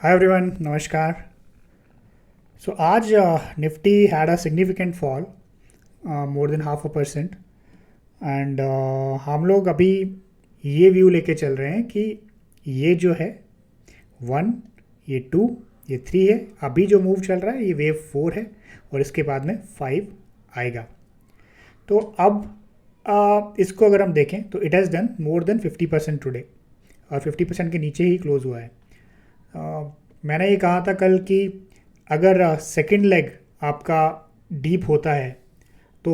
Hi everyone, Namaskar. So आज Nifty had a significant fall, more than 0.5%. And हम लोग अभी ये व्यू लेके चल रहे हैं कि ये जो है वन, ये टू, ये थ्री है। अभी जो मूव चल रहा है ये वेव फोर है और इसके बाद में फाइव आएगा। तो अब इसको अगर हम देखें तो it has done more than 50% today और 50% के नीचे ही क्लोज हुआ है। मैंने ये कहा था कल कि अगर सेकंड लेग आपका डीप होता है तो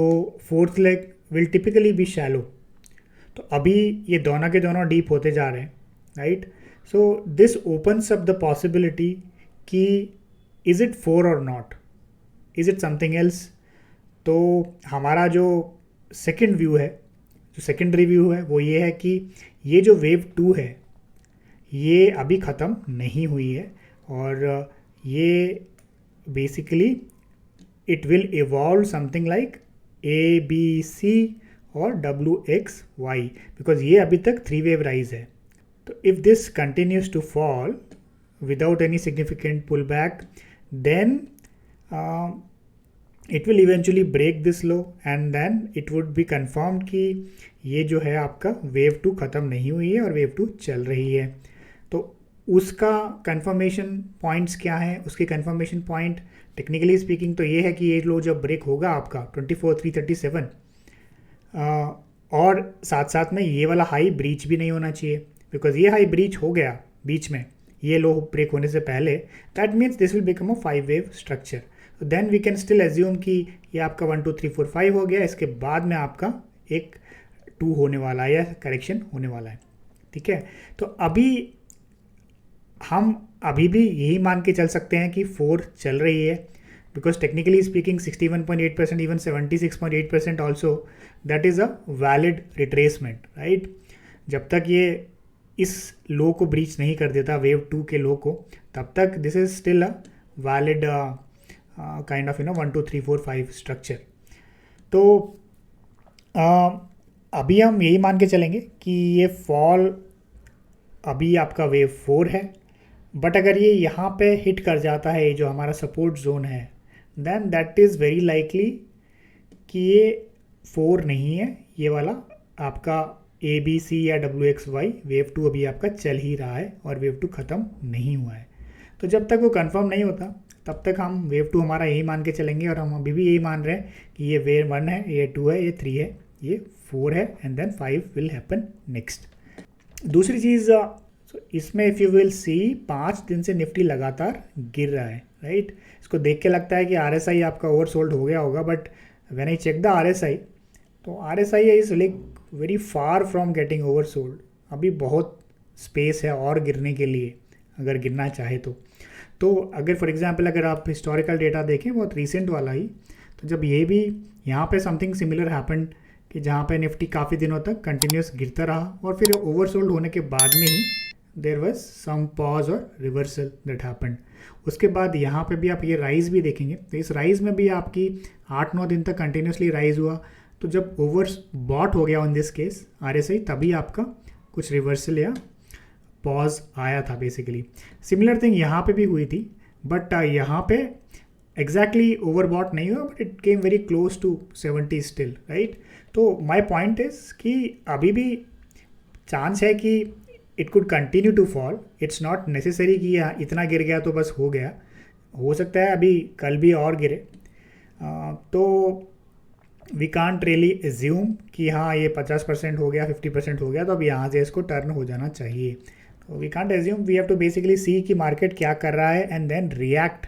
fourth leg will typically be shallow. तो अभी ये दोनों के दोनों डीप होते जा रहे हैं, right. So this opens up the possibility कि इज़ इट फोर और not, is it something else. तो हमारा जो सेकंड व्यू है, जो सेकेंडरी व्यू है, वो ये है कि ये जो वेव टू है ये अभी ख़त्म नहीं हुई है और ये basically it will evolve something like A B C और डब्ल्यू एक्स वाई, बिकॉज ये अभी तक थ्री वेव राइज है। तो if this continues to fall without any significant pull back then it will eventually break this low and then it would be confirmed कि ये जो है आपका वेव टू ख़त्म नहीं हुई है और वेव टू चल रही है। तो उसका कंफर्मेशन पॉइंट्स क्या हैं? उसके कंफर्मेशन पॉइंट टेक्निकली स्पीकिंग तो ये है कि ये लो जब ब्रेक होगा आपका 24,337 और साथ साथ में ये वाला हाई ब्रीच भी नहीं होना चाहिए, बिकॉज ये हाई ब्रीच हो गया बीच में ये लो ब्रेक होने से पहले, that means this will become a five wave structure. तो then we can still assume कि ये आपका 1 2 3 4 5 हो गया, इसके बाद में आपका एक 2 होने वाला है या करेक्शन होने वाला है, ठीक है। तो हम अभी भी यही मान के चल सकते हैं कि 4 चल रही है, because technically speaking 61.8% even 76.8% also that is a valid retracement, right. जब तक ये इस लो को ब्रीच नहीं कर देता वेव टू के लो को, तब तक this is still a valid kind of 1 2 3 4 5 structure. तो अभी हम यही मान के चलेंगे कि ये फॉल अभी आपका वेव फोर है, बट अगर ये यहाँ पे हिट कर जाता है, ये जो हमारा सपोर्ट जोन है, then that is very likely कि ये फोर नहीं है, ये वाला आपका ए बी सी या W X Y wave two अभी आपका चल ही रहा है और वेव टू ख़त्म नहीं हुआ है। तो जब तक वो कंफर्म नहीं होता तब तक हम वेव टू हमारा यही मान के चलेंगे और हम अभी भी यही मान रहे हैं कि ये वेव वन है, ये टू है, ये थ्री है, ये फोर है and then five will happen next. दूसरी चीज़ इसमें इफ़ यू विल सी 5 दिन से निफ्टी लगातार गिर रहा है, राइट। इसको देख के लगता है कि RSI आपका ओवरसोल्ड हो गया होगा, but when I check the RSI तो RSI is like very far from getting oversold. अभी बहुत स्पेस है और गिरने के लिए, अगर गिरना चाहे तो अगर फॉर एग्जांपल अगर आप हिस्टोरिकल डेटा देखें बहुत रीसेंट वाला ही, तो जब ये भी यहाँ पे समथिंग सिमिलर हैपेंड कि जहाँ पे निफ्टी काफ़ी दिनों तक कंटिन्यूस गिरता रहा और फिर ओवरसोल्ड होने के बाद में ही देयर वाज सम पॉज और रिवर्सल दैट हैपेंड। उसके बाद यहाँ पे भी आप ये राइज भी देखेंगे, तो इस राइज में भी आपकी 8-9 दिन तक कंटिन्यूसली राइज हुआ। तो जब ओवर बॉट हो गया इन दिस केस RSI, तभी आपका कुछ रिवर्सल या पॉज आया था बेसिकली। सिमिलर थिंग यहाँ पे भी हुई थी, बट यहाँ पे एग्जैक्टली ओवरबॉट नहीं हुआ, but it came very close to 70 still, right. तो माई पॉइंट इज कि अभी भी चांस है कि it could continue to fall. It's not necessary कि इतना गिर गया तो बस हो गया, हो सकता है अभी कल भी और गिरे। तो वी कांट रियली एज्यूम कि हाँ ये 50% हो गया, 50% हो गया तो अब यहाँ से इसको टर्न हो जाना चाहिए। तो we can't assume, we have to basically see कि मार्केट क्या कर रहा है and then react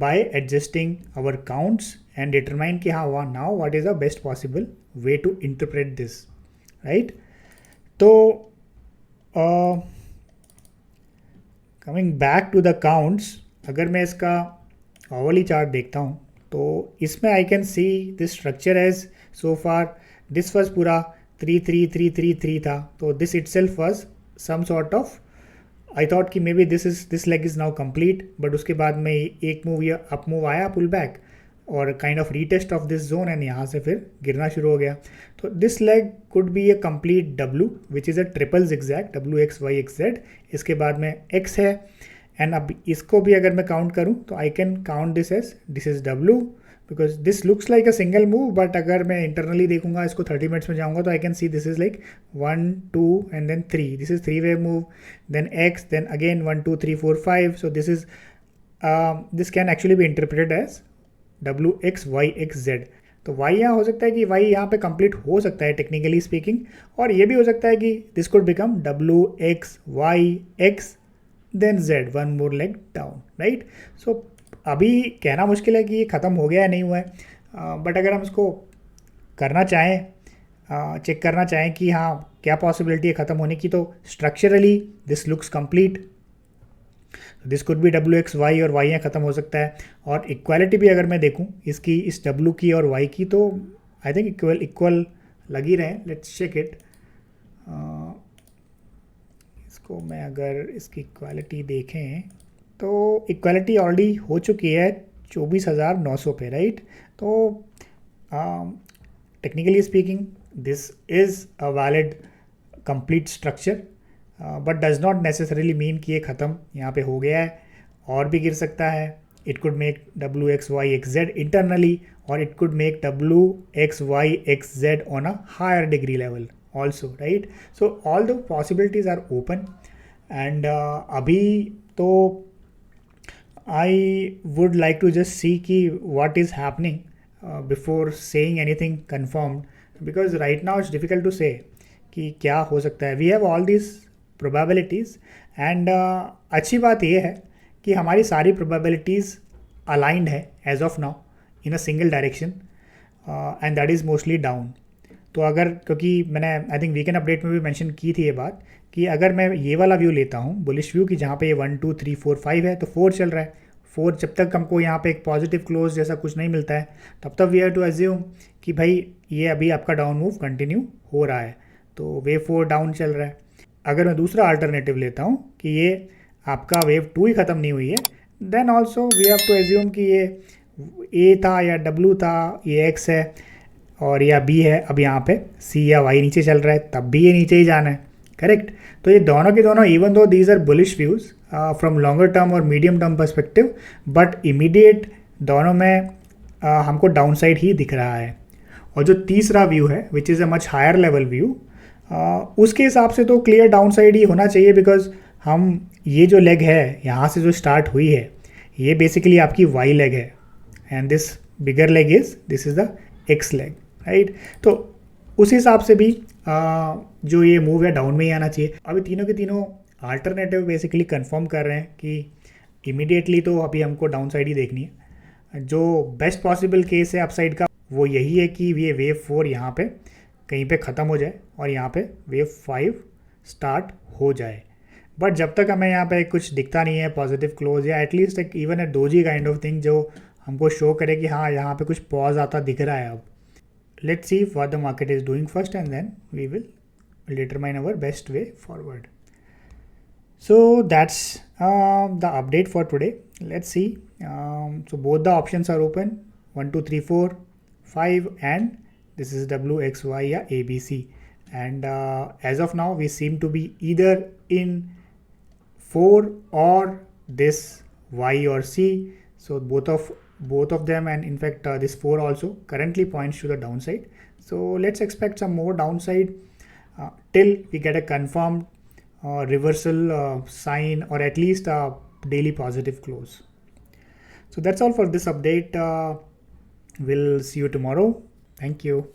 by adjusting our counts and determine कि हाँ now what is the best possible way to interpret this, right। तो coming back to the counts, अगर मैं इसका hourly चार्ट देखता हूँ तो इसमें I can see this structure as so far this was पूरा 33333 था, तो this itself was some sort of I thought कि maybe this leg is now complete, but उसके बाद में एक मूव या अप मूव आया पुल बैक और kind of retest of this zone and यहाँ से फिर गिरना शुरू हो गया। तो this leg could be a complete W which is a triple zigzag, WXYXZ। इसके बाद में X है एंड अब इसको भी अगर मैं काउंट करूँ तो I can count this as this is W, because this looks like a single move, but अगर मैं इंटरनली देखूंगा इसको 30 मिनट्स में जाऊंगा तो I can see this is like 1 2 and then 3, this is 3 way move, then X, then again 1 2 3 4 5, so this is this can actually be interpreted as WXYXZ। तो y यहाँ हो सकता है कि y यहाँ पे कंप्लीट हो सकता है टेक्निकली स्पीकिंग, और ये भी हो सकता है कि this could become WXYX then Z, one more leg down, right. So अभी कहना मुश्किल है कि ये ख़त्म हो गया है नहीं हुआ है, बट अगर हम इसको करना चाहें, चेक करना चाहें कि हाँ क्या पॉसिबिलिटी है ख़त्म होने की, तो structurally this looks complete, this could be WXY और Y यहाँ ख़त्म हो सकता है। और इक्वालिटी भी अगर मैं देखूँ इसकी, इस W की और Y की, तो आई थिंक इक्वल लग ही रहे हैं। Let's check it. इसको मैं अगर इसकी इक्वालिटी देखें तो इक्वालिटी ऑलरेडी हो चुकी है 24,900 पे, राइट। तो technically speaking this is a valid complete structure, but does not necessarily mean कि ये ख़त्म यहाँ पे हो गया है, और भी गिर सकता है। It could make WXYXZ internally, और it could make WXYXZ on a higher degree level also, right? So all the possibilities are open, and अभी तो I would like to just see कि what is happening before saying anything confirmed, because right now it's difficult to say कि क्या हो सकता है। We have all these probabilities, and अच्छी बात ये है कि हमारी सारी probabilities aligned है as of now in a single direction, and that is mostly down। तो अगर, क्योंकि मैंने आई थिंक वीकेंड अपडेट में भी मेंशन की थी ये बात, कि अगर मैं ये वाला व्यू लेता हूँ बुलिश व्यू, कि जहाँ पे ये 1 2 3 4 5 है, तो 4 चल रहा है। 4 जब तक हमको यहाँ पे एक पॉजिटिव क्लोज जैसा कुछ नहीं मिलता है, तब तक वी हैव टू अज्यूम कि भाई ये अभी आपका डाउन मूव कंटिन्यू हो रहा है, तो वेव 4 डाउन चल रहा है। अगर मैं दूसरा अल्टरनेटिव लेता हूँ कि ये आपका वेव 2 ही ख़त्म नहीं हुई है, then also we have to assume कि ये A था या W था, ये X है और या B है, अब यहाँ पे C या Y नीचे चल रहा है, तब भी ये नीचे ही जाना है, करेक्ट। तो ये दोनों के दोनों, even though these are bullish views from longer term और medium term perspective, but immediate दोनों में हमको डाउन साइड ही दिख रहा है। और जो तीसरा व्यू है which is a much higher level view, उसके हिसाब से तो क्लियर डाउन साइड ही होना चाहिए, बिकॉज हम ये जो लेग है यहाँ से जो स्टार्ट हुई है, ये बेसिकली आपकी Y लेग है, and this bigger leg is, this is the X leg, right. तो उस हिसाब से भी जो ये मूव है डाउन में ही आना चाहिए। अभी तीनों के तीनों अल्टरनेटिव बेसिकली कंफर्म कर रहे हैं कि इमीडिएटली तो अभी हमको डाउन साइड ही देखनी है। जो बेस्ट पॉसिबल केस है अपसाइड का वो यही है कि ये वेव 4 यहाँ पे कहीं पे ख़त्म हो जाए और यहाँ पे वेव 5 स्टार्ट हो जाए। बट जब तक हमें यहाँ पे कुछ दिखता नहीं है पॉजिटिव क्लोज, या एटलीस्ट एक even a doji kind of thing जो हमको शो करे कि हाँ यहाँ पे कुछ पॉज आता दिख रहा है। अब let's see what the market is doing first, and then we will determine our best way forward. So that's the update for today. Let's see. So both the options are open, 1 2 3 4 5, and this is WXY या ABC, and as of now we seem to be either in 4 or this Y or C. So both of them, and in fact this 4 also currently points to the downside. So let's expect some more downside till we get a confirmed reversal sign, or at least a daily positive close. So that's all for this update. We'll see you tomorrow. Thank you.